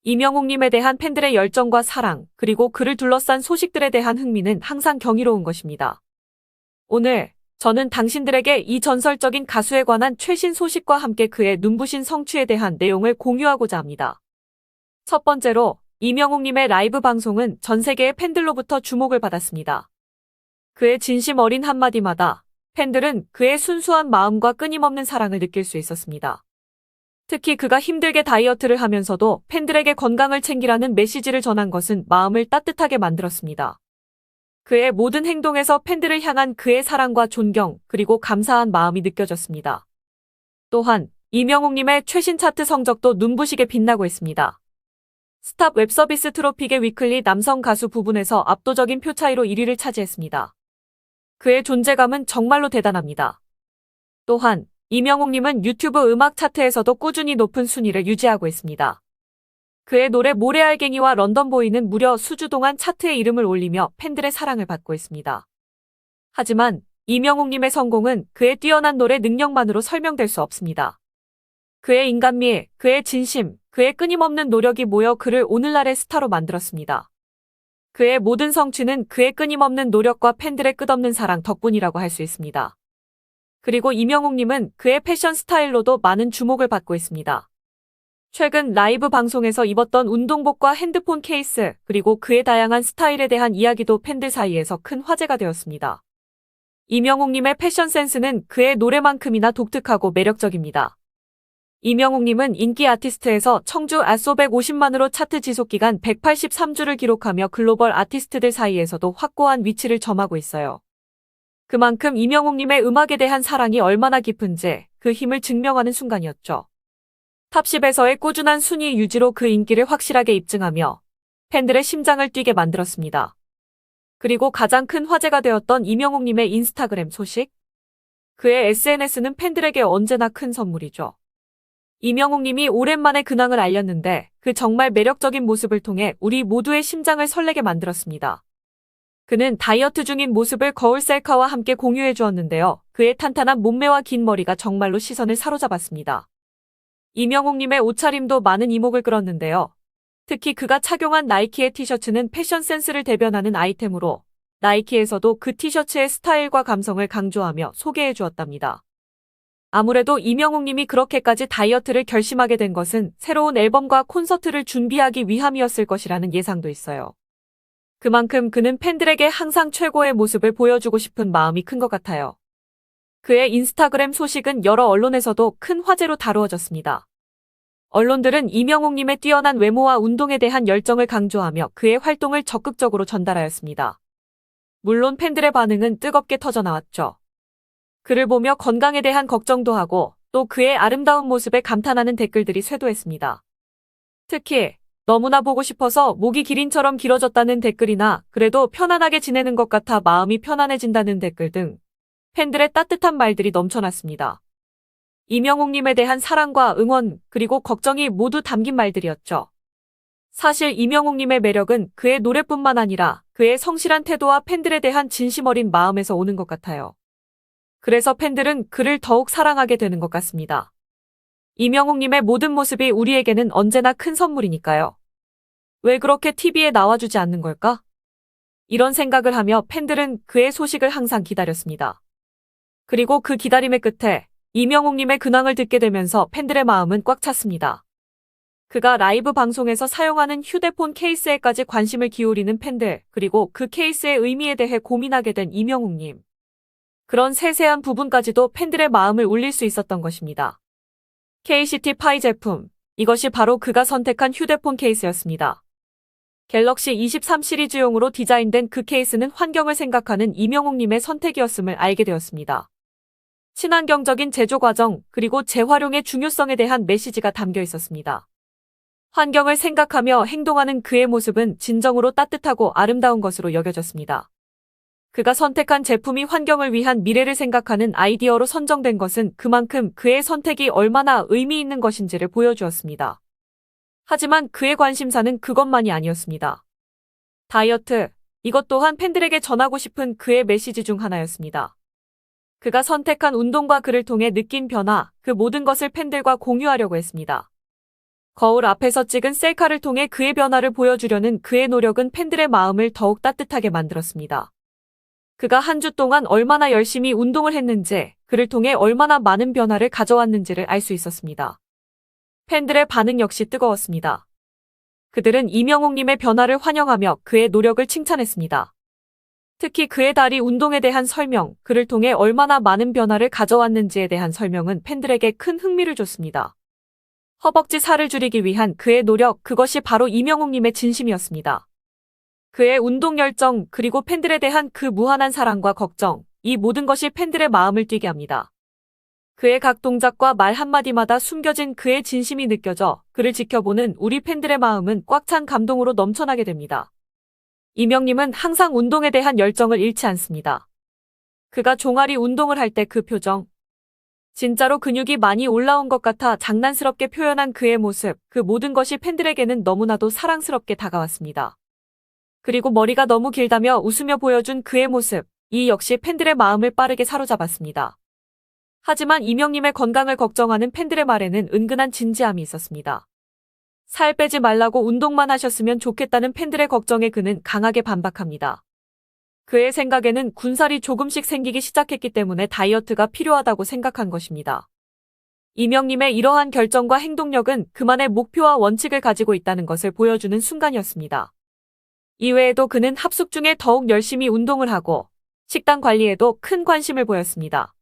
이명웅님에 대한 팬들의 열정과 사랑, 그리고 그를 둘러싼 소식들에 대한 흥미는 항상 경이로운 것입니다. 오늘 저는 당신들에게 이 전설적인 가수에 관한 최신 소식과 함께 그의 눈부신 성취에 대한 내용을 공유하고자 합니다. 첫 번째로, 이명웅님의 라이브 방송은 전 세계의 팬들로부터 주목을 받았습니다. 그의 진심 어린 한마디마다 팬들은 그의 순수한 마음과 끊임없는 사랑을 느낄 수 있었습니다. 특히 그가 힘들게 다이어트를 하면서도 팬들에게 건강을 챙기라는 메시지를 전한 것은 마음을 따뜻하게 만들었습니다. 그의 모든 행동에서 팬들을 향한 그의 사랑과 존경, 그리고 감사한 마음이 느껴졌습니다. 또한 이명웅님의 최신 차트 성적도 눈부시게 빛나고 있습니다. 스탑 웹서비스 트로픽의 위클리 남성 가수 부분에서 압도적인 표 차이로 1위를 차지했습니다. 그의 존재감은 정말로 대단합니다. 또한 이명웅님은 유튜브 음악 차트에서도 꾸준히 높은 순위를 유지하고 있습니다. 그의 노래 모래알갱이와 런던보이는 무려 수주 동안 차트에 이름을 올리며 팬들의 사랑을 받고 있습니다. 하지만 이명웅님의 성공은 그의 뛰어난 노래 능력만으로 설명될 수 없습니다. 그의 인간미, 그의 진심, 그의 끊임없는 노력이 모여 그를 오늘날의 스타로 만들었습니다. 그의 모든 성취는 그의 끊임없는 노력과 팬들의 끝없는 사랑 덕분이라고 할 수 있습니다. 그리고 이명웅님은 그의 패션 스타일로도 많은 주목을 받고 있습니다. 최근 라이브 방송에서 입었던 운동복과 핸드폰 케이스, 그리고 그의 다양한 스타일에 대한 이야기도 팬들 사이에서 큰 화제가 되었습니다. 이명웅님의 패션 센스는 그의 노래만큼이나 독특하고 매력적입니다. 이명웅님은 인기 아티스트에서 청주 아소 150만으로 차트 지속기간 183주를 기록하며 글로벌 아티스트들 사이에서도 확고한 위치를 점하고 있어요. 그만큼 이명웅님의 음악에 대한 사랑이 얼마나 깊은지 그 힘을 증명하는 순간이었죠. 탑10에서의 꾸준한 순위 유지로 그 인기를 확실하게 입증하며 팬들의 심장을 뛰게 만들었습니다. 그리고 가장 큰 화제가 되었던 이명웅님의 인스타그램 소식? 그의 SNS는 팬들에게 언제나 큰 선물이죠. 이명웅님이 오랜만에 근황을 알렸는데 그 정말 매력적인 모습을 통해 우리 모두의 심장을 설레게 만들었습니다. 그는 다이어트 중인 모습을 거울 셀카와 함께 공유해 주었는데요. 그의 탄탄한 몸매와 긴 머리가 정말로 시선을 사로잡았습니다. 이명웅님의 옷차림도 많은 이목을 끌었는데요. 특히 그가 착용한 나이키의 티셔츠는 패션 센스를 대변하는 아이템으로 나이키에서도 그 티셔츠의 스타일과 감성을 강조하며 소개해 주었답니다. 아무래도 이명웅님이 그렇게까지 다이어트를 결심하게 된 것은 새로운 앨범과 콘서트를 준비하기 위함이었을 것이라는 예상도 있어요. 그만큼 그는 팬들에게 항상 최고의 모습을 보여주고 싶은 마음이 큰 것 같아요. 그의 인스타그램 소식은 여러 언론에서도 큰 화제로 다루어졌습니다. 언론들은 이명웅님의 뛰어난 외모와 운동에 대한 열정을 강조하며 그의 활동을 적극적으로 전달하였습니다. 물론 팬들의 반응은 뜨겁게 터져나왔죠. 그를 보며 건강에 대한 걱정도 하고 또 그의 아름다운 모습에 감탄하는 댓글들이 쇄도했습니다. 특히 너무나 보고 싶어서 목이 기린처럼 길어졌다는 댓글이나 그래도 편안하게 지내는 것 같아 마음이 편안해진다는 댓글 등 팬들의 따뜻한 말들이 넘쳐났습니다. 이명웅님에 대한 사랑과 응원 그리고 걱정이 모두 담긴 말들이었죠. 사실 이명웅님의 매력은 그의 노래뿐만 아니라 그의 성실한 태도와 팬들에 대한 진심 어린 마음에서 오는 것 같아요. 그래서 팬들은 그를 더욱 사랑하게 되는 것 같습니다. 이명웅님의 모든 모습이 우리에게는 언제나 큰 선물이니까요. 왜 그렇게 TV에 나와주지 않는 걸까? 이런 생각을 하며 팬들은 그의 소식을 항상 기다렸습니다. 그리고 그 기다림의 끝에 이명웅님의 근황을 듣게 되면서 팬들의 마음은 꽉 찼습니다. 그가 라이브 방송에서 사용하는 휴대폰 케이스에까지 관심을 기울이는 팬들, 그리고 그 케이스의 의미에 대해 고민하게 된 이명웅님. 그런 세세한 부분까지도 팬들의 마음을 울릴 수 있었던 것입니다. KCT 파이 제품, 이것이 바로 그가 선택한 휴대폰 케이스였습니다. 갤럭시 23 시리즈용으로 디자인된 그 케이스는 환경을 생각하는 이명웅님의 선택이었음을 알게 되었습니다. 친환경적인 제조 과정, 그리고 재활용의 중요성에 대한 메시지가 담겨 있었습니다. 환경을 생각하며 행동하는 그의 모습은 진정으로 따뜻하고 아름다운 것으로 여겨졌습니다. 그가 선택한 제품이 환경을 위한 미래를 생각하는 아이디어로 선정된 것은 그만큼 그의 선택이 얼마나 의미 있는 것인지를 보여주었습니다. 하지만 그의 관심사는 그것만이 아니었습니다. 다이어트, 이것 또한 팬들에게 전하고 싶은 그의 메시지 중 하나였습니다. 그가 선택한 운동과 그를 통해 느낀 변화, 그 모든 것을 팬들과 공유하려고 했습니다. 거울 앞에서 찍은 셀카를 통해 그의 변화를 보여주려는 그의 노력은 팬들의 마음을 더욱 따뜻하게 만들었습니다. 그가 한 주 동안 얼마나 열심히 운동을 했는지, 그를 통해 얼마나 많은 변화를 가져왔는지를 알 수 있었습니다. 팬들의 반응 역시 뜨거웠습니다. 그들은 이명옥님의 변화를 환영하며 그의 노력을 칭찬했습니다. 특히 그의 다리 운동에 대한 설명, 그를 통해 얼마나 많은 변화를 가져왔는지에 대한 설명은 팬들에게 큰 흥미를 줬습니다. 허벅지 살을 줄이기 위한 그의 노력, 그것이 바로 이명옥님의 진심이었습니다. 그의 운동 열정, 그리고 팬들에 대한 그 무한한 사랑과 걱정, 이 모든 것이 팬들의 마음을 뛰게 합니다. 그의 각 동작과 말 한마디마다 숨겨진 그의 진심이 느껴져 그를 지켜보는 우리 팬들의 마음은 꽉 찬 감동으로 넘쳐나게 됩니다. 이명님은 항상 운동에 대한 열정을 잃지 않습니다. 그가 종아리 운동을 할 때 그 표정, 진짜로 근육이 많이 올라온 것 같아 장난스럽게 표현한 그의 모습, 그 모든 것이 팬들에게는 너무나도 사랑스럽게 다가왔습니다. 그리고 머리가 너무 길다며 웃으며 보여준 그의 모습, 이 역시 팬들의 마음을 빠르게 사로잡았습니다. 하지만 이명님의 건강을 걱정하는 팬들의 말에는 은근한 진지함이 있었습니다. 살 빼지 말라고 운동만 하셨으면 좋겠다는 팬들의 걱정에 그는 강하게 반박합니다. 그의 생각에는 군살이 조금씩 생기기 시작했기 때문에 다이어트가 필요하다고 생각한 것입니다. 이명님의 이러한 결정과 행동력은 그만의 목표와 원칙을 가지고 있다는 것을 보여주는 순간이었습니다. 이외에도 그는 합숙 중에 더욱 열심히 운동을 하고 식단 관리에도 큰 관심을 보였습니다.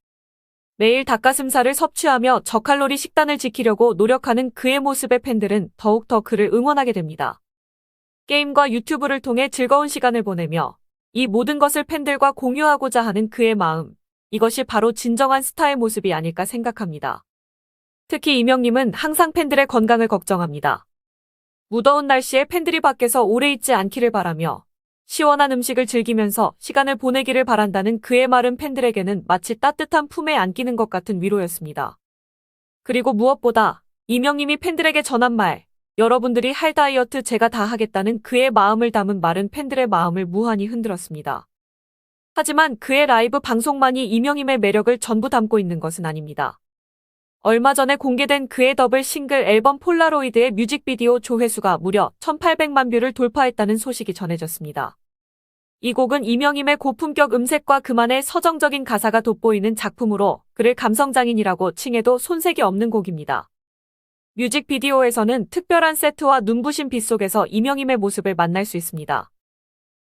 매일 닭가슴살을 섭취하며 저칼로리 식단을 지키려고 노력하는 그의 모습에 팬들은 더욱더 그를 응원하게 됩니다. 게임과 유튜브를 통해 즐거운 시간을 보내며 이 모든 것을 팬들과 공유하고자 하는 그의 마음, 이것이 바로 진정한 스타의 모습이 아닐까 생각합니다. 특히 이명님은 항상 팬들의 건강을 걱정합니다. 무더운 날씨에 팬들이 밖에서 오래 있지 않기를 바라며 시원한 음식을 즐기면서 시간을 보내기를 바란다는 그의 말은 팬들에게는 마치 따뜻한 품에 안기는 것 같은 위로였습니다. 그리고 무엇보다 이명님이 팬들에게 전한 말, 여러분들이 할 다이어트 제가 다 하겠다는 그의 마음을 담은 말은 팬들의 마음을 무한히 흔들었습니다. 하지만 그의 라이브 방송만이 이명님의 매력을 전부 담고 있는 것은 아닙니다. 얼마 전에 공개된 그의 더블 싱글 앨범 폴라로이드의 뮤직비디오 조회수가 무려 1,800만 뷰를 돌파했다는 소식이 전해졌습니다. 이 곡은 이명님의 고품격 음색과 그만의 서정적인 가사가 돋보이는 작품으로 그를 감성장인이라고 칭해도 손색이 없는 곡입니다. 뮤직비디오에서는 특별한 세트와 눈부신 빛 속에서 이명님의 모습을 만날 수 있습니다.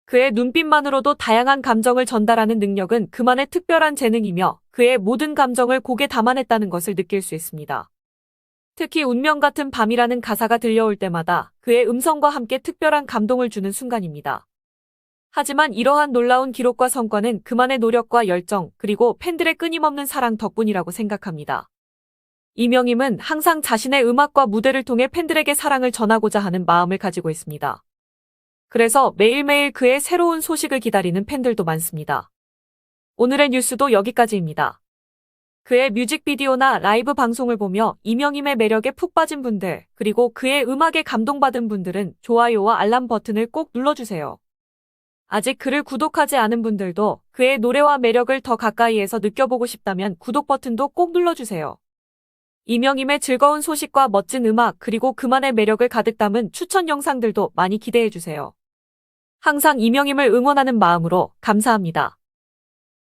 그의 눈빛만으로도 다양한 감정을 전달하는 능력은 그만의 특별한 재능이며 그의 모든 감정을 곡에 담아냈다는 것을 느낄 수 있습니다. 특히 운명 같은 밤이라는 가사가 들려올 때마다 그의 음성과 함께 특별한 감동을 주는 순간입니다. 하지만 이러한 놀라운 기록과 성과는 그만의 노력과 열정, 그리고 팬들의 끊임없는 사랑 덕분이라고 생각합니다. 이명님은 항상 자신의 음악과 무대를 통해 팬들에게 사랑을 전하고자 하는 마음을 가지고 있습니다. 그래서 매일매일 그의 새로운 소식을 기다리는 팬들도 많습니다. 오늘의 뉴스도 여기까지입니다. 그의 뮤직비디오나 라이브 방송을 보며 이명님의 매력에 푹 빠진 분들, 그리고 그의 음악에 감동받은 분들은 좋아요와 알람 버튼을 꼭 눌러주세요. 아직 그를 구독하지 않은 분들도 그의 노래와 매력을 더 가까이에서 느껴보고 싶다면 구독 버튼도 꼭 눌러주세요. 이명님의 즐거운 소식과 멋진 음악, 그리고 그만의 매력을 가득 담은 추천 영상들도 많이 기대해주세요. 항상 이명님을 응원하는 마음으로 감사합니다.